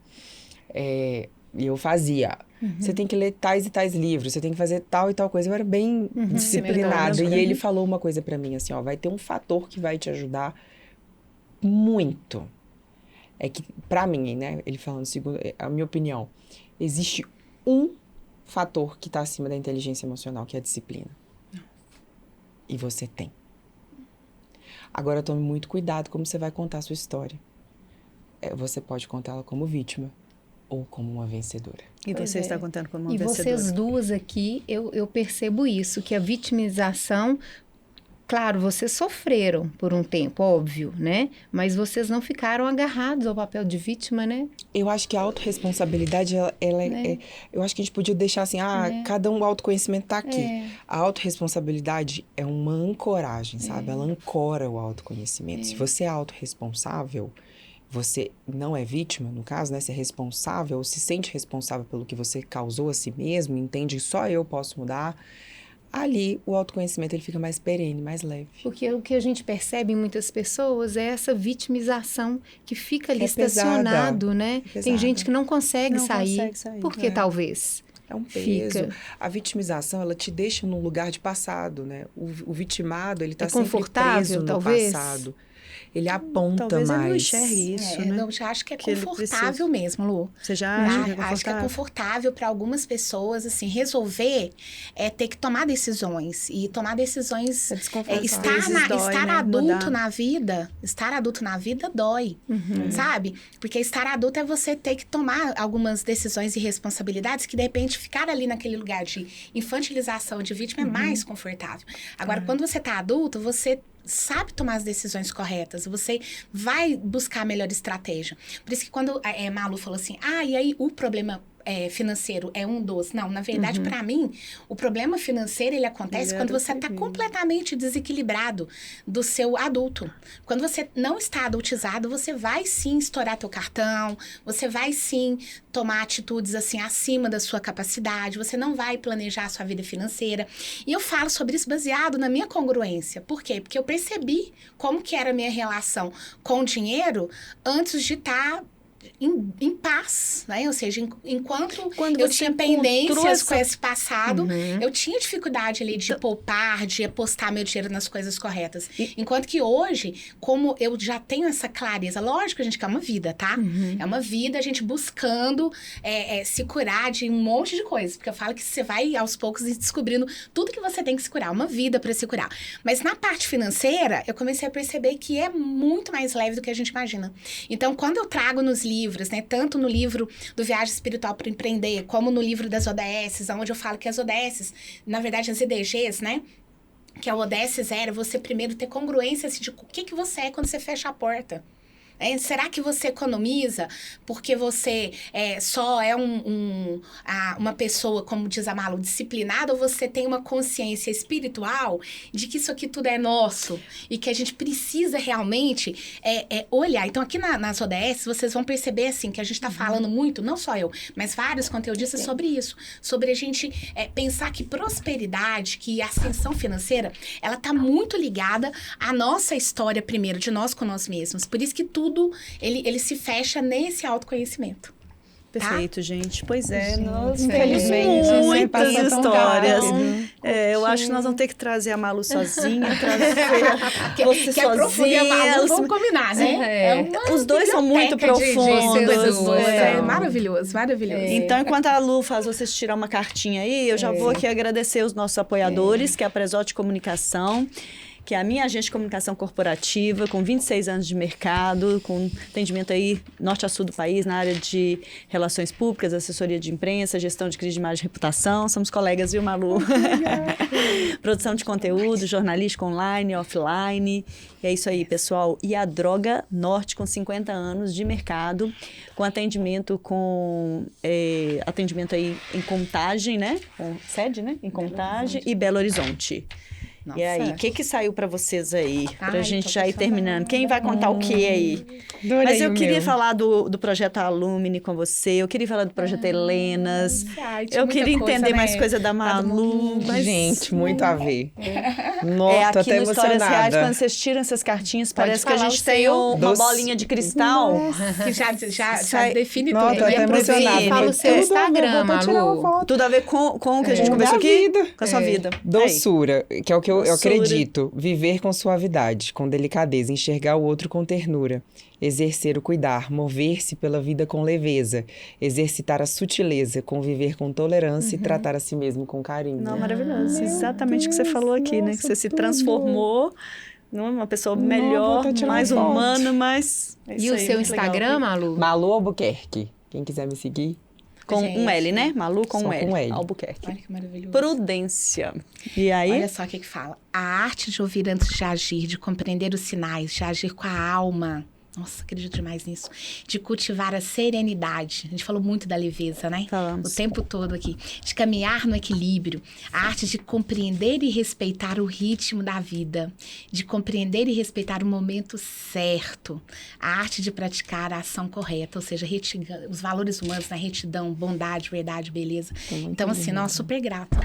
E eu fazia. Você tem que ler tais e tais livros, você tem que fazer tal e tal coisa. Eu era bem disciplinada. E ele falou uma coisa pra mim, assim, ó, vai ter um fator que vai te ajudar muito. É que, pra mim, né, ele falando, segundo a minha opinião, existe um fator que está acima da inteligência emocional, que é a disciplina. E você tem. Agora, tome muito cuidado como você vai contar a sua história. Você pode contá-la como vítima ou como uma vencedora. E você está contando como uma vencedora. E vocês duas aqui, eu percebo isso, que a vitimização... Claro, vocês sofreram por um tempo, óbvio, né? Mas vocês não ficaram agarrados ao papel de vítima, né? Eu acho que a autorresponsabilidade, eu acho que a gente podia deixar assim, cada um, o autoconhecimento tá aqui. A autorresponsabilidade é uma ancoragem, sabe? Ela ancora o autoconhecimento. Se você é autorresponsável, você não é vítima, no caso, né? Você é responsável, ou se sente responsável pelo que você causou a si mesmo, entende que só eu posso mudar... Ali, o autoconhecimento ele fica mais perene, mais leve. Porque o que a gente percebe em muitas pessoas é essa vitimização que fica ali estacionado, pesada, né? Tem gente que não consegue sair. Por que talvez? É um peso. A vitimização, ela te deixa num lugar de passado, né? O vitimado, ele tá sempre preso no passado. Ele aponta Talvez mais. Ele não enxergue isso, né? Eu já acho que é confortável mesmo, Lu. Você já acha que é confortável? Acho que é confortável para algumas pessoas, assim, resolver ter que tomar decisões. E tomar decisões... Estar adulto na vida... Estar adulto na vida dói, sabe? Porque estar adulto é você ter que tomar algumas decisões e responsabilidades que, de repente, ficar ali naquele lugar de infantilização de vítima é mais confortável. Agora, quando você está adulto, você... sabe tomar as decisões corretas, você vai buscar a melhor estratégia. Por isso que quando a Malu falou assim, e aí o problema financeiro é um dos... Não, na verdade, para mim, o problema financeiro, ele acontece quando você está completamente desequilibrado do seu adulto. Quando você não está adultizado, você vai sim estourar teu cartão, você vai sim tomar atitudes assim acima da sua capacidade, você não vai planejar a sua vida financeira. E eu falo sobre isso baseado na minha congruência. Por quê? Porque eu percebi como que era a minha relação com o dinheiro antes de estar em paz, né? Ou seja, enquanto eu tinha pendências com esse passado, eu tinha dificuldade ali de poupar, de apostar meu dinheiro nas coisas corretas. Enquanto que hoje, como eu já tenho essa clareza, lógico, a gente quer uma vida, tá? É uma vida, a gente buscando se curar de um monte de coisas. Porque eu falo que você vai, aos poucos, descobrindo tudo que você tem que se curar, uma vida para se curar. Mas na parte financeira, eu comecei a perceber que é muito mais leve do que a gente imagina. Então, quando eu trago nos livros, né, tanto no livro do Viagem Espiritual para Empreender, como no livro das ODS, onde eu falo que as ODS, na verdade as EDGs, né, que é o ODS 0, você primeiro ter congruência assim, de o que você é quando você fecha a porta. Será que você economiza porque você só é uma pessoa, como diz a Malu, disciplinada, ou você tem uma consciência espiritual de que isso aqui tudo é nosso e que a gente precisa realmente olhar. Então, aqui nas ODS, vocês vão perceber assim, que a gente está falando muito, não só eu, mas vários conteudistas sobre isso, sobre a gente pensar que prosperidade, que ascensão financeira, ela está muito ligada à nossa história primeiro, de nós com nós mesmos. Por isso que tudo ele se fecha nesse autoconhecimento. Perfeito, gente. Pois é, nós infelizmente, muitas histórias. Eu acho que nós vamos ter que trazer a Malu sozinha, trazer você sozinha. Vamos combinar, né? Os dois são muito profundos. Maravilhoso, maravilhoso. Então, enquanto a Lu faz vocês tirar uma cartinha aí, eu já vou aqui agradecer os nossos apoiadores, que é a Presote Comunicação, que é a minha agência de comunicação corporativa, com 26 anos de mercado, com atendimento aí norte a sul do país, na área de relações públicas, assessoria de imprensa, gestão de crise de imagem e reputação. Somos colegas, viu, Malu? Produção de conteúdo, jornalística online, offline. E é isso aí, pessoal. E a Droga Norte, com 50 anos de mercado, com atendimento aí em Contagem, né? Com sede, né? Em Contagem e Belo Horizonte. Nossa. E aí, o que saiu para vocês aí? Pra Ai, gente tô já ir terminando. Quem vai contar o que aí? Adorei Mas eu o queria meu. falar do projeto Alumni com você, eu queria falar do projeto Helenas, Ai, tinha eu muita queria coisa, entender né? mais coisa da Lá do Malu. mundo. Mas Gente, muito a ver. Nossa, tô aqui até no Histórias Reais, emocionada. quando vocês tiram essas cartinhas, parece que a falar gente o tem seu. uma Doce. bolinha de cristal. Que já Sai- define Nossa, tudo. tô até né? emocionada. Fala o seu Tudo a ver, Instagram, vou até tirar uma Malu. foto. Tudo a ver com o que a gente Com conversou a aqui? vida. Com a sua vida. Doçura, que é o que eu Doçura. acredito. Viver com suavidade, com delicadeza, enxergar o outro com ternura. Exercer o cuidar, mover-se pela vida com leveza. Exercitar a sutileza, conviver com tolerância e tratar a si mesmo com carinho. Não, maravilhoso. Exatamente o que você falou aqui, né? Que você se transformou numa pessoa melhor, vou tirar mais uma foto. humana, mas... é E isso o aí, seu muito legal. Instagram, Malu? Malu Albuquerque. Quem quiser me seguir. Com Gente. um L, né? Malu com Só um L. com L. Albuquerque. Olha que maravilhoso. Prudência. E aí? Olha só o que fala. A arte de ouvir antes de agir, de compreender os sinais, de agir com a alma. Nossa, acredito demais nisso. De cultivar a serenidade. A gente falou muito da leveza, né? Falamos. O tempo todo aqui. De caminhar no equilíbrio. A arte de compreender e respeitar o ritmo da vida. De compreender e respeitar o momento certo. A arte de praticar a ação correta. Ou seja, os valores humanos, né? Retidão, bondade, verdade, beleza. Então, assim, nossa, super grata.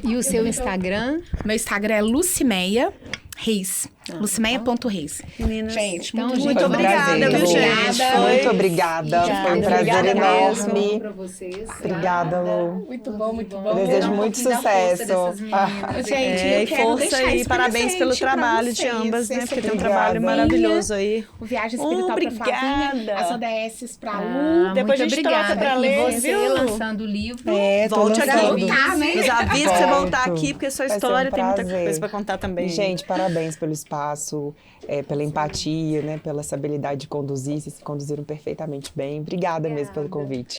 E o seu Instagram? Meu Instagram é Lucimeia Reis. Lucimeia.reis. Meninas, Gente, então, muito, gente, muito Foi um prazer, obrigada, viu, Lu. gente? Foi- Muito obrigada. Foi um prazer Obrigada enorme. Pra vocês. Obrigada, Lu. Muito bom, muito Eu bom. desejo Um muito pouquinho da força sucesso. dessas meninas. Gente, É, eu e quero força deixar e isso de parabéns pelo presente pra trabalho de vocês. ambas, né? Esse Porque tem um Obrigada. trabalho maravilhoso aí. O Viagem Espiritual pra Flavinha, Obrigada. as ODSs pra Lu. Ah, Depois muito a gente troca obrigada. pra ler, E você viu? lançando o livro. Tô Volte lançando. aqui. Voltar, né? Nos avisa pra você voltar Volto. aqui, porque sua Vai ser um história tem muita prazer. coisa pra contar também. E, gente, parabéns pelo espaço, pela empatia, né? Pela essa habilidade de conduzir. Vocês se conduziram perfeitamente bem. Obrigada mesmo pelo convite.